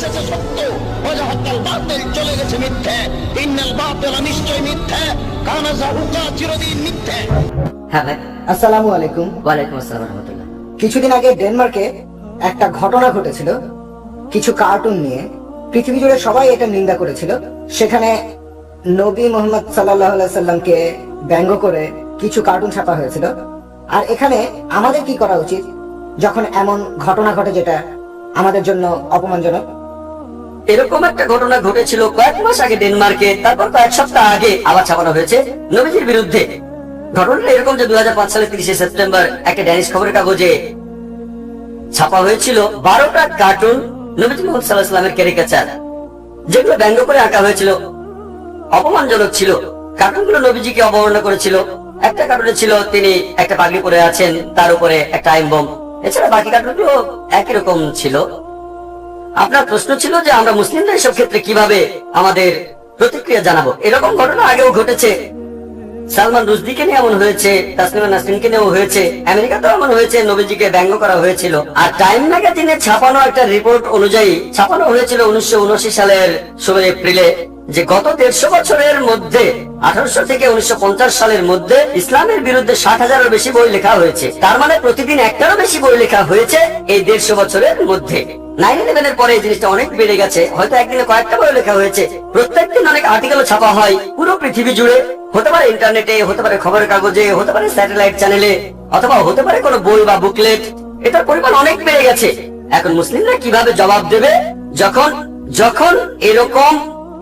এসেছে সত্য, ওয়াজাহাক্কাল বাতিল চলে গেছে মিথ্যে। ইন্নাল বাতিল নিশ্চয় মিথ্যে, কানা যাহুকা চিরদিন মিথ্যে। হ্যাঁ ভাই। আসসালামু আলাইকুম। ওয়ালাইকুম আসসালাম ওয়া রাহমাতুল্লাহ। কিছুদিন আগে ডেনমার্কে একটা ঘটনা ঘটেছিল কিছু কার্টুন নিয়ে। পৃথিবী জুড়ে সবাই এটা নিন্দা করেছিল। সেখানে নবী মোহাম্মদ সাল্লাল্লাহু আলাইহি সাল্লামকে ব্যঙ্গ করে কিছু কার্টুন ছাপা হয়েছিল। আর এখানে আমাদের কি করা উচিত যখন এমন ঘটনা ঘটে যেটা আমাদের জন্য অপমানজনক? এরকম একটা ঘটনা ঘটেছিল কয়েক মাস আগে ডেনমার্কে, তারপর কয়েক সপ্তাহ আগে আবার ছাপানো হয়েছে নবীজির বিরুদ্ধে। ঘটনাটা এরকম যে 2005 সালের 30 সেপ্টেম্বর একটা ড্যানিশ খবরের কাগজে ছাপা হয়েছিল 12টা কার্টুন নবীজি মুহাম্মদ সাল্লাল্লাহু আলাইহি ওয়াসাল্লামের ক্যারিকেচার, যেগুলো ব্যঙ্গ করে আঁকা হয়েছিল, অপমানজনক ছিল। কার্টুনগুলো নবীজিকে অবমাননা করেছিল। একটা কার্টুনে ছিল তিনি একটা পাগড়ি পরে আছেন, তার উপরে একটা টাইম বোম। এছাড়া বাকি কার্টুনগুলো একই রকম ছিল। আপনার প্রশ্ন ছিল যে আমরা মুসলিমরা এসব ক্ষেত্রে কিভাবে আমাদের প্রতিক্রিয়া জানাবো। এরকম ঘটনা আগেও ঘটেছে। সালমান রুশদিকে নিয়ে এমন হয়েছে, তাসনিমা নাসরিনকে নিয়েও হয়েছে, আমেরিকাতেও এমন হয়েছে, নবীজিকে ব্যঙ্গ করা হয়েছিল। আর টাইম ম্যাগাজিনে ছাপানো একটা রিপোর্ট অনুযায়ী ছাপানো হয়েছিল 1979 সালের 16 এপ্রিলে যে গত 150 বছরের মধ্যে 1800 থেকে 1950 সালের মধ্যে ইসলামের বিরুদ্ধে 60,000-এর বেশি বই লেখা হয়েছে। তার মানে প্রতিদিন একটারও বেশি বই লেখা হয়েছে এই 150 বছরের মধ্যে। 9/11 এর পরে এই জিনিসটা অনেক বেড়ে গেছে। হয়তো একদিনে কয়েকটা বই লেখা হয়েছে। প্রত্যেকদিন অনেক আর্টিকেল ছাপা হয় পুরো পৃথিবী জুড়ে। হতে পারে ইন্টারনেটে, হতে পারে খবরের কাগজে, হতে পারে স্যাটেলাইট চ্যানেলে, অথবা হতে পারে কোনো বই বা বুকলেট। এটার পরিমাণ অনেক বেড়ে গেছে। এখন মুসলিমরা কিভাবে জবাব দেবে যখন যখন এরকম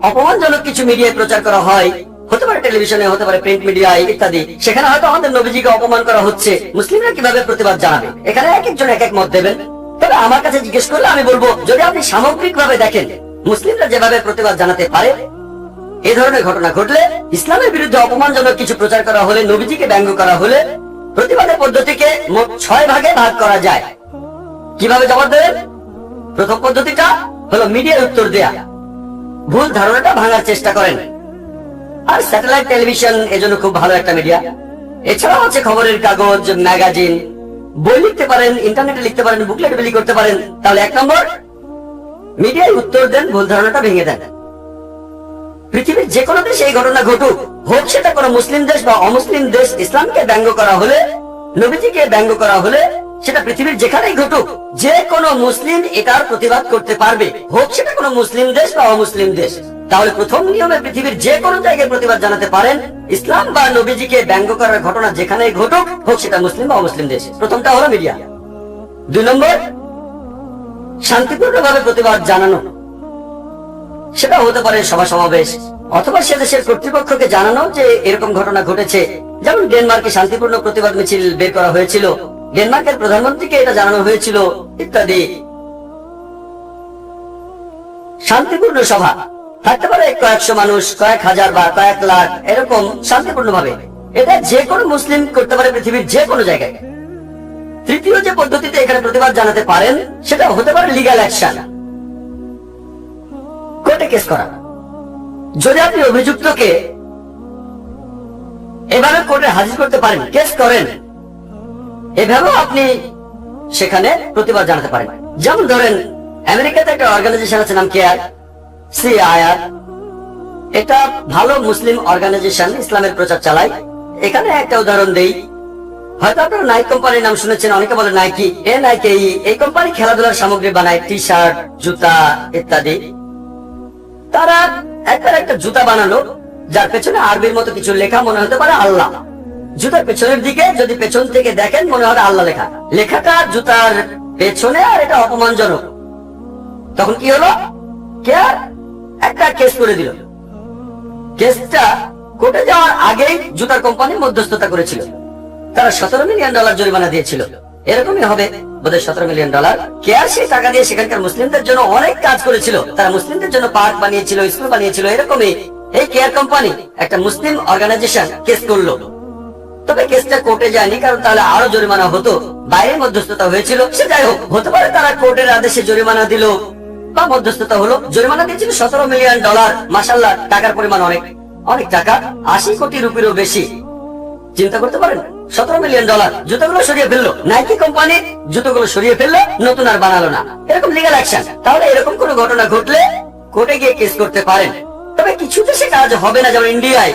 অপমানজনক কিছু মিডিয়ায় প্রচার করা হয়, হতে পারে টেলিভিশনে, হতে পারে প্রিন্ট মিডিয়ায় ইত্যাদি, সেখানে হয়তো আমাদের নবীজিকে অপমান করা হচ্ছে। মুসলিমরা কিভাবে প্রতিবাদ জানাবে? এখানে এক একজন এক এক মত দেবেন। তবে আমার কাছে জিজ্ঞেস করলে আমি বলবো, যদি আপনি সামগ্রিক ভাবে দেখেন মুসলিমরা যেভাবে প্রতিবাদ জানাতে পারে, এই ধরনের ঘটনা ঘটলে, ইসলামের বিরুদ্ধে অপমানজনক কিছু প্রচার করা হলে, নবীজিকে ব্যঙ্গ করা হলে, প্রতিবাদের পদ্ধতিকে মোট 6 ভাগে ভাগ করা যায়। কিভাবে জবাব দেবেন? প্রথম পদ্ধতিটা হলো মিডিয়ার উত্তর দেয়া, ভুল ধারণাটা ভাঙার চেষ্টা করেন। আর স্যাটেলাইট টেলিভিশন এজন্য খুব ভালো একটা মিডিয়া। এছাড়া হচ্ছে খবরের কাগজ, ম্যাগাজিন, বই লিখতে পারেন, ইন্টারনেটে লিখতে পারেন, বুকলেট বিলি করতে পারেন। তাহলে 1 নম্বর, মিডিয়ায় উত্তর দেন, ভুল ধারণাটা ভেঙে দেন। পৃথিবীর যে কোনো দেশে এই ঘটনা ঘটুক, হোক সেটা কোনো মুসলিম দেশ বা অমুসলিম দেশ, ইসলামকে ব্যঙ্গ করা হলে, নবীজিকে ব্যঙ্গ করা হলে, সেটা পৃথিবীর যেখানেই ঘটুক, যে কোনো মুসলিম এটার প্রতিবাদ করতে পারবে, হোক সেটা কোনো মুসলিম দেশ বা অমুসলিম দেশ। তাহলে প্রথম নিয়মে পৃথিবীর যে কোনো জায়গায় প্রতিবাদ জানাতে পারেন। ইসলাম বা নবীজিকে ব্যঙ্গ করার ঘটনা যেখানেই ঘটুক, হোক সেটা মুসলিম বা অমুসলিম দেশ। প্রথমটা হলো মিডিয়া। 2 নম্বর, শান্তিপূর্ণভাবে প্রতিবাদ জানানো। সেটা হতে পারে সভা সমাবেশ, অথবা সে দেশের কর্তৃপক্ষকে জানানো যে এরকম ঘটনা ঘটেছে। যেমন ডেনমার্কে শান্তিপূর্ণ প্রতিবাদ মিছিল বের করা হয়েছিল, ডেনমার্কের প্রধানমন্ত্রীকে এটা জানানো হয়েছিল ইত্যাদি। শান্তিপূর্ণ সভা থাকতে পারে, কয়েকশো মানুষ, কয়েক হাজার বা কয়েক লাখ, এরকম শান্তিপূর্ণভাবে। এটা যে কোনো মুসলিম করতে পারে পৃথিবীর যে কোনো জায়গায়। তৃতীয় যে পদ্ধতিতে এখানে প্রতিবাদ জানাতে পারেন, সেটা হতে পারে লিগ্যাল অ্যাকশন, কোর্টে কেস করা। যদি আপনি অভিযুক্তকে এভাবে কোর্টে হাজির করতে পারেন, কেস করেন, এভাবেও আপনি সেখানে প্রতিবাদ জানাতে পারেন। যেমন ধরেন, আমেরিকাতে একটা অর্গানাইজেশন আছে, নাম কেয়ার, CIR। এটা ভালো মুসলিম অর্গানাইজেশন, ইসলামের প্রচার চালায়। এখানে একটা উদাহরণ দেই। হয়তো আপনারা নাইক কোম্পানির নাম শুনেছেন, অনেকে বলে নাইকি। এই কোম্পানি খেলাধুলার সামগ্রী বানায়, টি শার্ট, জুতা ইত্যাদি। তারা একবার একটা জুতা বানালো যার পেছনে আরবির মতো কিছু লেখা, মনে হতে পারে আল্লাহ। জুতার পেছনের দিকে যদি পেছন থেকে দেখেন, মনে হয় আল্লাহ লেখা। লেখাটা জুতার পেছনে, আর এটা অপমানজনক। তখন কি হলো? কেয়ার একটা কেস করে দিল। কেসটা কোর্টে যাওয়ার আগেই জুতার কোম্পানি মধ্যস্থতা করেছিল। তারা $17 মিলিয়ন জরিমানা দিয়েছিল। এরকমই হবে বোধহয় $17 মিলিয়ন। কেয়ার সেই টাকা দিয়ে সেখানকার মুসলিমদের জন্য অনেক কাজ করেছিল। তারা মুসলিমদের জন্য পার্ক বানিয়েছিল, স্কুল বানিয়েছিল। এরকমই এই কেয়ার কোম্পানি, একটা মুসলিম অর্গানাইজেশন, কেস করলো। তবে কেসটা কোর্টে যায়নি, কারণ তাহলে আরো জরিমানা হতো। বাইরে মধ্যস্থতা হয়েছিল। সে যাই হোক, হতে পারে তারা কোর্টের আদেশে জরিমানা দিল বা মধ্যস্থতা হলো। জরিমানা দিয়েছিল $17 মিলিয়ন। মাশাআল্লাহ, টাকার পরিমাণ অনেক, অনেক টাকা, 80 কোটি রুপিরও বেশি। চিন্তা করতে পারেন। $17 মিলিয়ন। জুতোগুলো সরিয়ে ফেললো, নাইকি কোম্পানি জুতোগুলো সরিয়ে ফেললো, নতুন আর বানালো না। এরকম লিগ্যাল অ্যাকশন। তাহলে এরকম কোন ঘটনা ঘটলে কোর্টে গিয়ে কেস করতে পারেন। তবে কিছু দেশে কাজ হবে না, যেমন ইন্ডিয়ায়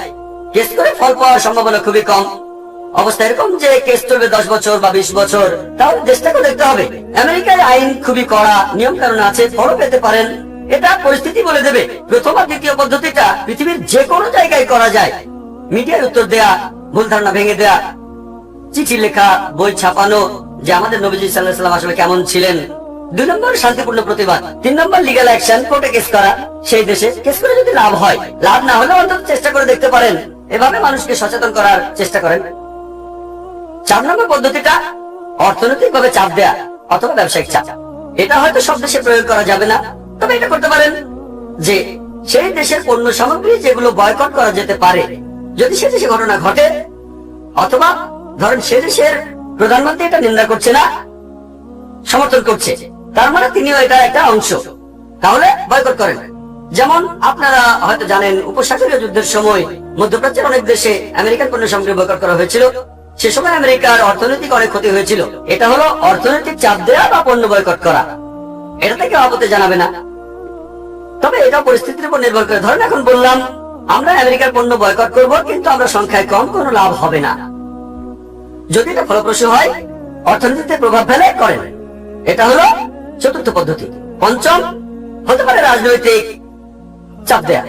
কেস করে ফল পাওয়ার সম্ভাবনা খুবই কম। অবস্থা এরকম যে কেস চলবে 10 বছর বা 20 বছর, তাহলে দেশটাকে দেখতে হবে। আমেরিকার আইন খুবই কড়া, নিয়ম কানুন আছে, ফলও পেতে পারেন। এটা পরিস্থিতি বলে দেবে। প্রথম আর দ্বিতীয় পদ্ধতিটা পৃথিবীর যে কোনো জায়গায় করা যায়। মিডিয়ার উত্তর দেয়া, ভুল ধারণা ভেঙে দেয়া, চিঠি লেখা, বই ছাপানো যে আমাদের নবীজি সাল্লাল্লাহু আলাইহি ওয়াসাল্লাম আসলে কেমন ছিলেন। 2 নম্বর শান্তিপূর্ণ প্রতিবাদ। 3 নম্বর লিগ্যাল অ্যাকশন, কোর্টে কেস করা। সেই দেশে কেস করে যদি লাভ হয়, লাভ না হলে অন্তত চেষ্টা করে দেখতে পারেন। এভাবে মানুষকে সচেতন করার চেষ্টা করেন। 4 নম্বর পদ্ধতিটা অর্থনৈতিক ভাবে চাপ দেয়া অথবা ব্যবসায়িক চাপ। এটা হয়তো সব দেশে প্রয়োগ করা যাবে না, তবে এটা করতে পারেন যে সেই দেশের পণ্য সামগ্রী যেগুলো বয়কট করা যেতে পারে, যদি সে দেশে ঘটনা ঘটে, অথবা ধরেন সে দেশের প্রধানমন্ত্রী এটা নিন্দা করছে না, সমর্থন করছে, তার মানে তিনিও এটা একটা অংশ, তাহলে বয়কট করেন। যেমন আপনারা হয়তো জানেন, উপসাগরীয় যুদ্ধের সময় মধ্যপ্রাচ্যের অনেক দেশে আমেরিকান পণ্য সামগ্রী বয়কট করা হয়েছিল। সে সময় আমেরিকার অর্থনৈতিক অনেক ক্ষতি হয়েছিল। এটা হলো অর্থনৈতিক চাপ দেওয়া বা পণ্য বয়কট করা। এটা থেকে আপত্তি জানাবে না, তবে এটা পরিস্থিতির উপর নির্ভর করে। ধরেন এখন বললাম আমরা আমেরিকার পণ্য বয়কট করব, কিন্তু আমরা সংখ্যায় কম, কোনো লাভ হবে না। যদি এটা ফলপ্রসূ হয়, অর্থনীতিতে প্রভাব ফেলে, করেন। এটা হলো 4র্থ পদ্ধতি। 5ম হতে পারে রাজনৈতিক চাপ দেয়া।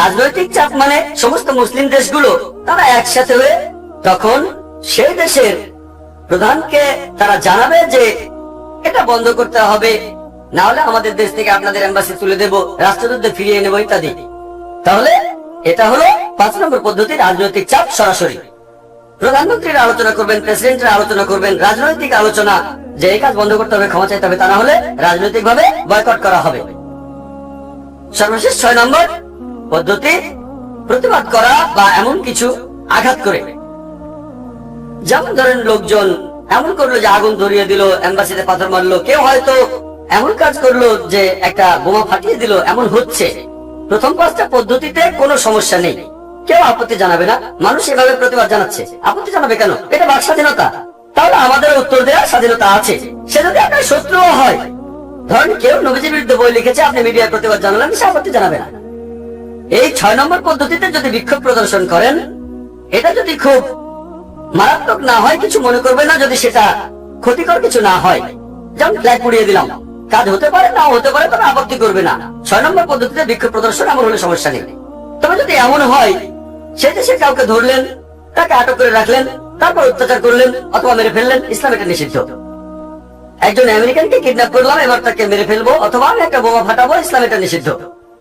রাজনৈতিক চাপ মানে সমস্ত মুসলিম দেশগুলো তারা একসাথে হয়ে তখন সেই দেশের প্রধানকে তারা জানাবে যে এটা বন্ধ করতে হবে, না হলে আমাদের দেশ থেকে আপনাদের এম্বাসি তুলে দেব, রাষ্ট্রদূতকে ফিরিয়ে নেব ইত্যাদি। তাহলে এটা হলো 5 নম্বর পদ্ধতি, রাজনৈতিক চাপ সরাসরি। প্রধানমন্ত্রীরা আলোচনা করবেন, প্রেসিডেন্টরা আলোচনা করবেন, রাজনৈতিক আলোচনা যে এই কাজ বন্ধ করতে হবে, ক্ষমা চাইতে হবে, তা না হলে রাজনৈতিক ভাবে বয়কট করা হবে। সর্বশেষ 6 নম্বর পদ্ধতি, প্রতিবাদ করা বা এমন কিছু আঘাত করে। যেমন ধরেন লোকজন এমন করলো যে আগুন ধরিয়ে দিল, এম্বাসিতে পাথর মারলো, কেউ হয়তো এমন কাজ করলো যে একটা বোমা ফাটিয়ে দিল, এমন হচ্ছে। প্রথম 5টা পদ্ধতিতে কোনো সমস্যা নেই, কেউ আপত্তি জানাবে না। মানুষ এভাবে প্রতিবাদ জানাচ্ছে, আপত্তি জানাবে কেন? এটা বাক স্বাধীনতা। তাহলে আমাদের উত্তর দেওয়ার স্বাধীনতা আছে। সে যদি আপনার শত্রুও হয়, ধরেন কেউ নবীজির বিরুদ্ধে বই লিখেছে, আপনি মিডিয়ার প্রতিবাদ জানালেন, সে আপত্তি জানাবে না। এই 6 নম্বর পদ্ধতিতে যদি বিক্ষোভ প্রদর্শন করেন, এটা যদি খুব মারাত্মক না হয়, কিছু মনে করবে না, যদি সেটা ক্ষতিকর কিছু না হয়, যেমন ফ্ল্যাগ পুড়িয়ে দিলাম, কাজ হতে পারে না হতে পারে, তবে আপত্তি করবে না। 6 নম্বর পদ্ধতিতে বিক্ষোভ প্রদর্শন এমন হলে সমস্যা নেই। তবে যদি এমন হয় সে দেশে কাউকে ধরলেন, তাকে আটক করে রাখলেন, তারপর অত্যাচার করলেন অথবা মেরে ফেললেন, ইসলাম এটা নিষিদ্ধ। একজন আমেরিকানকে কিডন্যাপ করলাম, এবার তাকে মেরে ফেলবো অথবা আমি একটা বোমা ফাটাবো, ইসলাম এটা নিষিদ্ধ।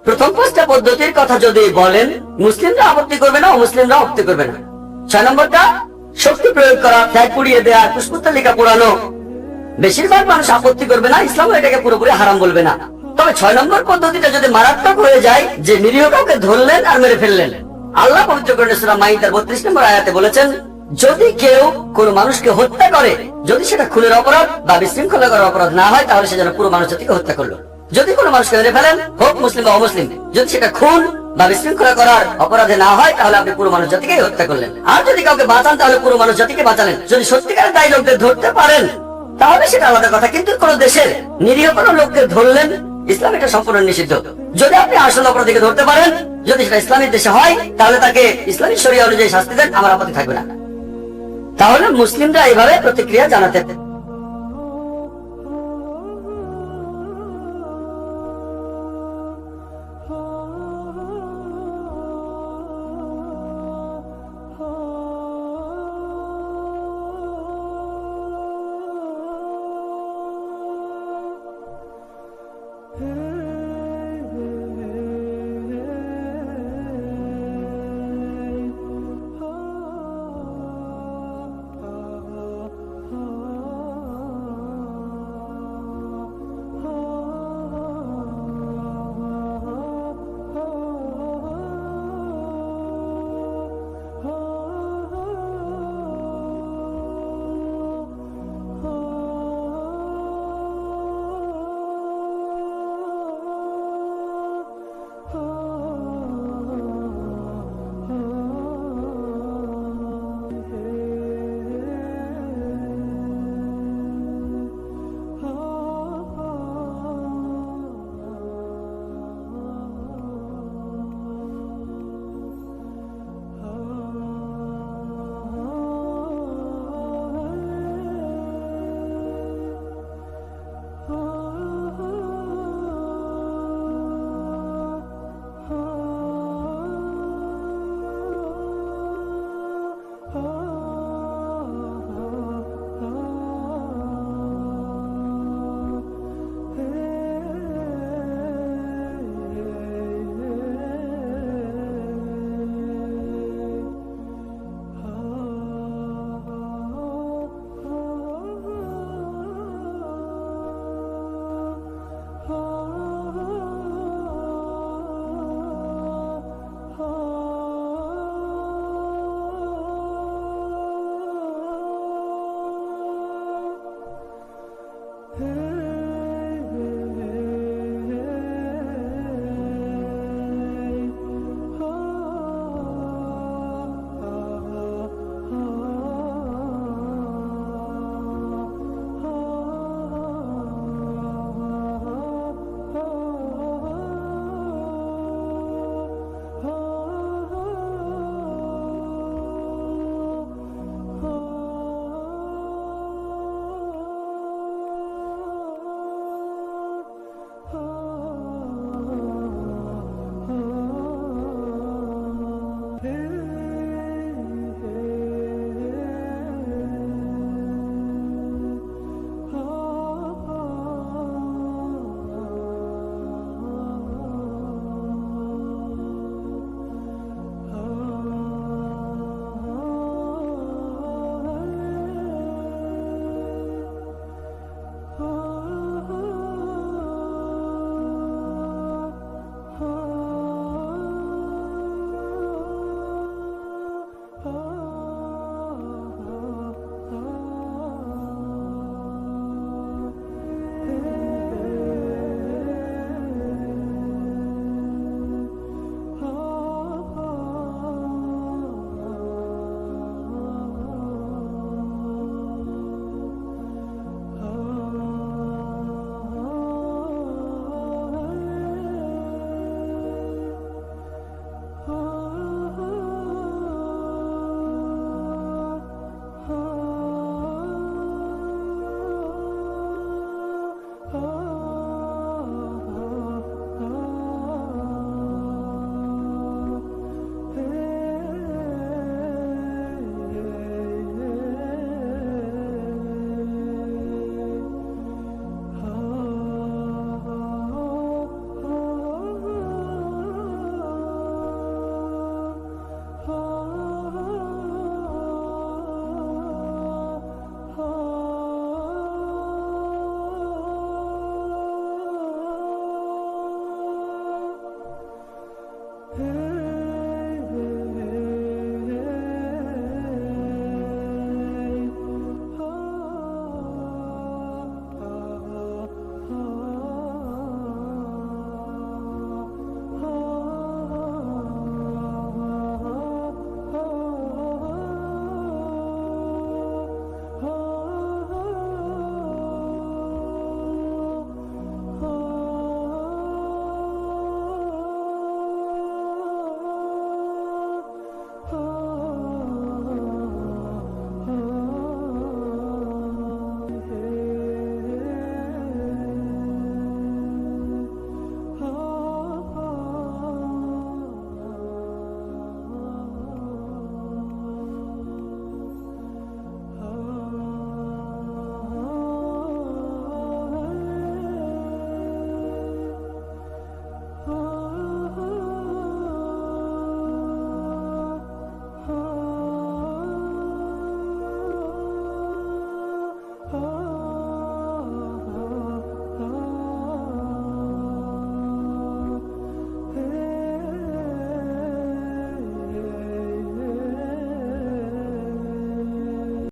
প্রথম 5টা পদ্ধতির কথা যদি বলেন, মুসলিমরা আপত্তি করবে না, অমুসলিমরা আপত্তি করবে না। 6 নম্বরটা শক্তি প্রয়োগ করা, ফ্ল্যাগ পুড়িয়ে দেওয়া, পুষ্পতালিকা পোড়ানো, বেশিরভাগ মানুষ আপত্তি করবে না, ইসলাম এটাকে পুরোপুরি হারাম বলবে না। তবে 6 নম্বর পদ্ধতিটা যদি মারাত্মক হয়ে যায়, যে নিরীহ কাউকে ধরলেন আর মেরে ফেললেন, আল্লাহ পবিত্র কোরআনে সূরা মাইদার 32 নম্বর আয়াতে বলেছেন, যদি কেউ কোন মানুষকে হত্যা করে, যদি সেটা খুনের অপরাধ বা বিশৃঙ্খলা করার অপরাধ না হয়, তাহলে সে যেন পুরো মানুষ জাতিকে হত্যা করলো। যদি কোনো মানুষকে মেরে ফেলেন, হোক মুসলিম বা অমুসলিম, যদি সেটা খুন বা বিশৃঙ্খলা করার অপরাধে না হয়, তাহলে আপনি পুরো মানুষ জাতিকে হত্যা করলেন। আর যদি কাউকে বাঁচান, তাহলে পুরো মানুষ জাতিকে বাঁচালেন। যদি সত্যিকারের দায়ী লোকদের ধরতে পারেন, তাহলে সেটা আলাদা কথা, কিন্তু কোন দেশের নিরীহ কোন লোককে ধরলেন, ইসলাম এটা সম্পূর্ণ নিষিদ্ধ। যদি আপনি আসল অপরাধীকে ধরতে পারেন, যদি সেটা ইসলামের দেশে হয়, তাহলে তাকে ইসলামী শরিয়া অনুযায়ী শাস্তি দেন, আমার আপত্তি থাকবে না। তাহলে মুসলিমরা এইভাবে প্রতিক্রিয়া জানাতে